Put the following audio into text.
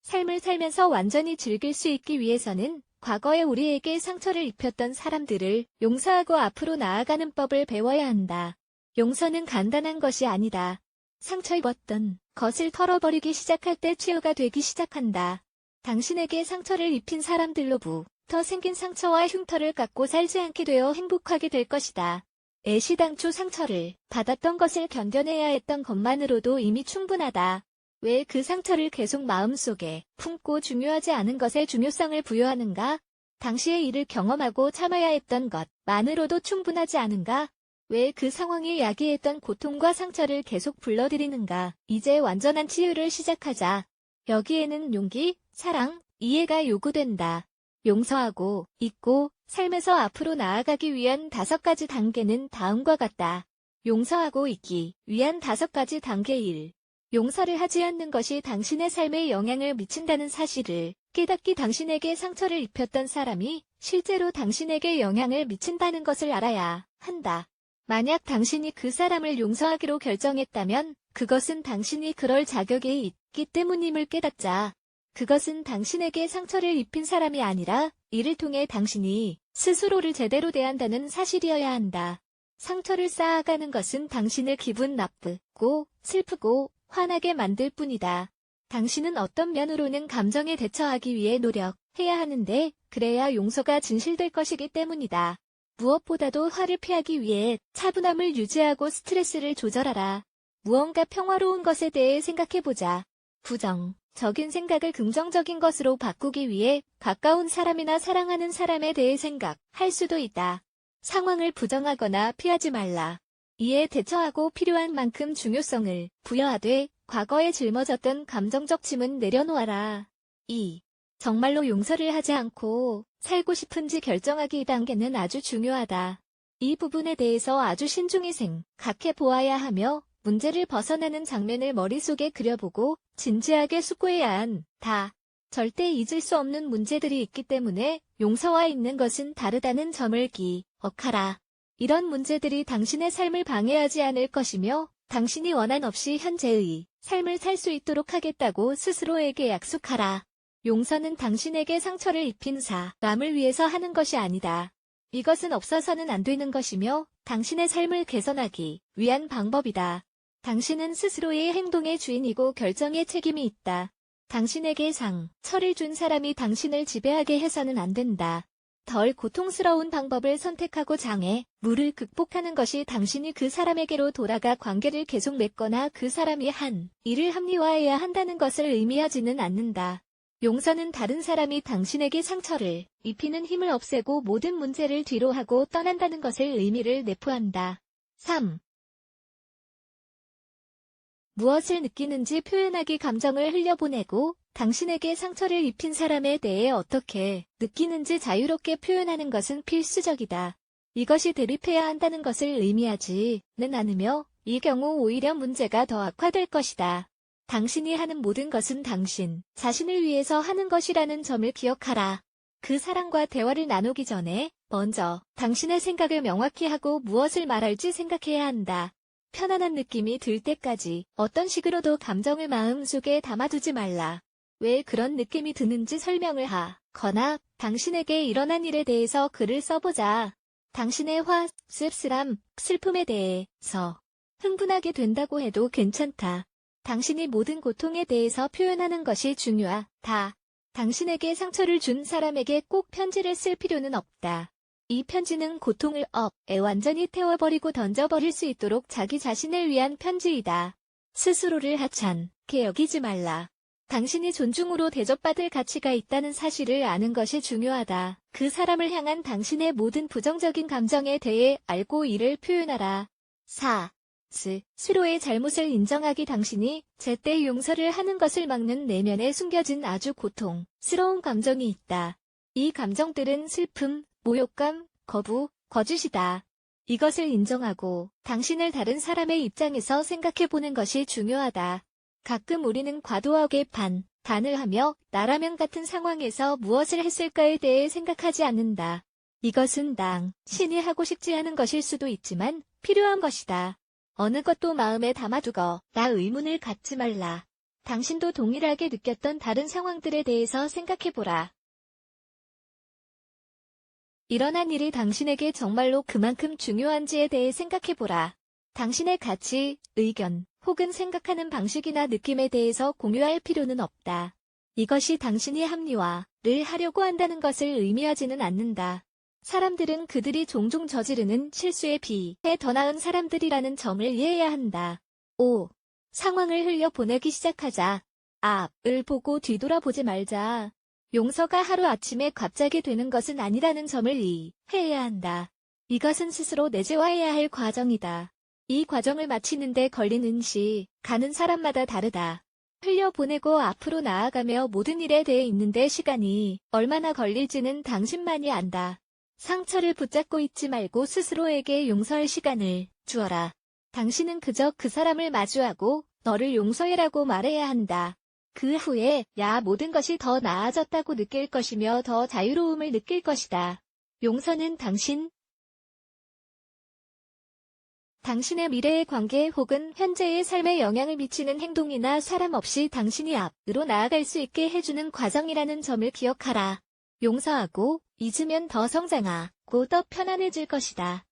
삶을 살면서 완전히 즐길 수 있기 위해서는 과거에 우리에게 상처를 입혔던 사람들을 용서하고 앞으로 나아가는 법을 배워야 한다. 용서는 간단한 것이 아니다. 상처 입었던 것을 털어버리기 시작할 때 치유가 되기 시작한다. 당신에게 상처를 입힌 사람들로부터 생긴 상처와 흉터를 갖고 살지 않게 되어 행복하게 될 것이다. 애시당초 상처를 받았던 것을 견뎌내야 했던 것만으로도 이미 충분하다. 왜 그 상처를 계속 마음속에 품고 중요하지 않은 것에 중요성을 부여하는가? 당시의 일을 경험하고 참아야 했던 것만으로도 충분하지 않은가? 왜 그 상황이 야기했던 고통과 상처를 계속 불러들이는가? 이제 완전한 치유를 시작하자. 여기에는 용기, 사랑, 이해가 요구된다. 용서하고, 잊고, 삶에서 앞으로 나아가기 위한 5가지 단계는 다음과 같다. 용서하고 잊기 위한 5가지 단계 1. 용서를 하지 않는 것이 당신의 삶에 영향을 미친다는 사실을 깨닫기. 당신에게 상처를 입혔던 사람이 실제로 당신에게 영향을 미친다는 것을 알아야 한다. 만약 당신이 그 사람을 용서하기로 결정했다면 그것은 당신이 그럴 자격이 있기 때문임을 깨닫자. 그것은 당신에게 상처를 입힌 사람이 아니라 이를 통해 당신이 스스로를 제대로 대한다는 사실이어야 한다. 상처를 쌓아가는 것은 당신을 기분 나쁘고 슬프고 화나게 만들 뿐이다. 당신은 어떤 면으로는 감정에 대처하기 위해 노력해야 하는데 그래야 용서가 진실될 것이기 때문이다. 무엇보다도 화를 피하기 위해 차분함을 유지하고 스트레스를 조절하라. 무언가 평화로운 것에 대해 생각해보자. 부정적인 생각을 긍정적인 것으로 바꾸기 위해 가까운 사람이나 사랑하는 사람에 대해 생각할 수도 있다. 상황을 부정하거나 피하지 말라. 이에 대처하고 필요한 만큼 중요성을 부여하되 과거에 짊어졌던 감정적 짐은 내려놓아라. 2. 정말로 용서를 하지 않고 살고 싶은지 결정하기. 이 단계는 아주 중요하다. 이 부분에 대해서 아주 신중히 생각해 보아야 하며 문제를 벗어나는 장면을 머릿속에 그려보고 진지하게 숙고해야 한다. 절대 잊을 수 없는 문제들이 있기 때문에 용서와 잊는 것은 다르다는 점을 기억하라. 이런 문제들이 당신의 삶을 방해하지 않을 것이며 당신이 원한 없이 현재의 삶을 살 수 있도록 하겠다고 스스로에게 약속하라. 용서는 당신에게 상처를 입힌 사람을 위해서 하는 것이 아니다. 이것은 없어서는 안 되는 것이며 당신의 삶을 개선하기 위한 방법이다. 당신은 스스로의 행동의 주인이고 결정의 책임이 있다. 당신에게 상처를 준 사람이 당신을 지배하게 해서는 안 된다. 덜 고통스러운 방법을 선택하고 장애물을 극복하는 것이 당신이 그 사람에게로 돌아가 관계를 계속 맺거나 그 사람이 한 일을 합리화해야 한다는 것을 의미하지는 않는다. 용서는 다른 사람이 당신에게 상처를 입히는 힘을 없애고 모든 문제를 뒤로하고 떠난다는 것을 의미를 내포한다. 3. 무엇을 느끼는지 표현하기. 감정을 흘려보내고 당신에게 상처를 입힌 사람에 대해 어떻게 느끼는지 자유롭게 표현하는 것은 필수적이다. 이것이 대립해야 한다는 것을 의미하지는 않으며 이 경우 오히려 문제가 더 악화될 것이다. 당신이 하는 모든 것은 당신 자신을 위해서 하는 것이라는 점을 기억하라. 그 사람과 대화를 나누기 전에 먼저 당신의 생각을 명확히 하고 무엇을 말할지 생각해야 한다. 편안한 느낌이 들 때까지 어떤 식으로도 감정을 마음속에 담아두지 말라. 왜 그런 느낌이 드는지 설명을 하거나 당신에게 일어난 일에 대해서 글을 써보자. 당신의 화, 씁쓸함, 슬픔에 대해서 흥분하게 된다고 해도 괜찮다. 당신이 모든 고통에 대해서 표현하는 것이 중요하다. 당신에게 상처를 준 사람에게 꼭 편지를 쓸 필요는 없다. 이 편지는 고통을 업에 완전히 태워버리고 던져버릴 수 있도록 자기 자신을 위한 편지이다. 스스로를 하찮게 여기지 말라. 당신이 존중으로 대접받을 가치가 있다는 사실을 아는 것이 중요하다. 그 사람을 향한 당신의 모든 부정적인 감정에 대해 알고 이를 표현하라. 4. 스스로의 잘못을 인정하기. 당신이 제때 용서를 하는 것을 막는 내면에 숨겨진 아주 고통스러운 감정이 있다. 이 감정들은 슬픔, 모욕감, 거부, 거짓이다. 이것을 인정하고 당신을 다른 사람의 입장에서 생각해보는 것이 중요하다. 가끔 우리는 과도하게 판단을 하며 나라면 같은 상황에서 무엇을 했을까에 대해 생각하지 않는다. 이것은 당신이 하고 싶지 않은 것일 수도 있지만 필요한 것이다. 어느 것도 마음에 담아두거나 의문을 갖지 말라. 당신도 동일하게 느꼈던 다른 상황들에 대해서 생각해보라. 일어난 일이 당신에게 정말로 그만큼 중요한지에 대해 생각해보라. 당신의 가치, 의견, 혹은 생각하는 방식이나 느낌에 대해서 공유할 필요는 없다. 이것이 당신이 합리화를 하려고 한다는 것을 의미하지는 않는다. 사람들은 그들이 종종 저지르는 실수에 비해 더 나은 사람들이라는 점을 이해해야 한다. 5. 상황을 흘려보내기 시작하자. 앞을 보고 뒤돌아보지 말자. 용서가 하루아침에 갑자기 되는 것은 아니라는 점을 이해해야 한다. 이것은 스스로 내재화해야 할 과정이다. 이 과정을 마치는데 걸리는 시간은 사람마다 다르다. 흘려보내고 앞으로 나아가며 모든 일에 대해 있는데 시간이 얼마나 걸릴지는 당신만이 안다. 상처를 붙잡고 있지 말고 스스로에게 용서할 시간을 주어라. 당신은 그저 그 사람을 마주하고 너를 용서해라고 말해야 한다. 그 후에 모든 것이 더 나아졌다고 느낄 것이며 더 자유로움을 느낄 것이다. 용서는 당신의 미래의 관계 혹은 현재의 삶에 영향을 미치는 행동이나 사람 없이 당신이 앞으로 나아갈 수 있게 해주는 과정이라는 점을 기억하라. 용서하고 잊으면 더 성장하고 더 편안해질 것이다.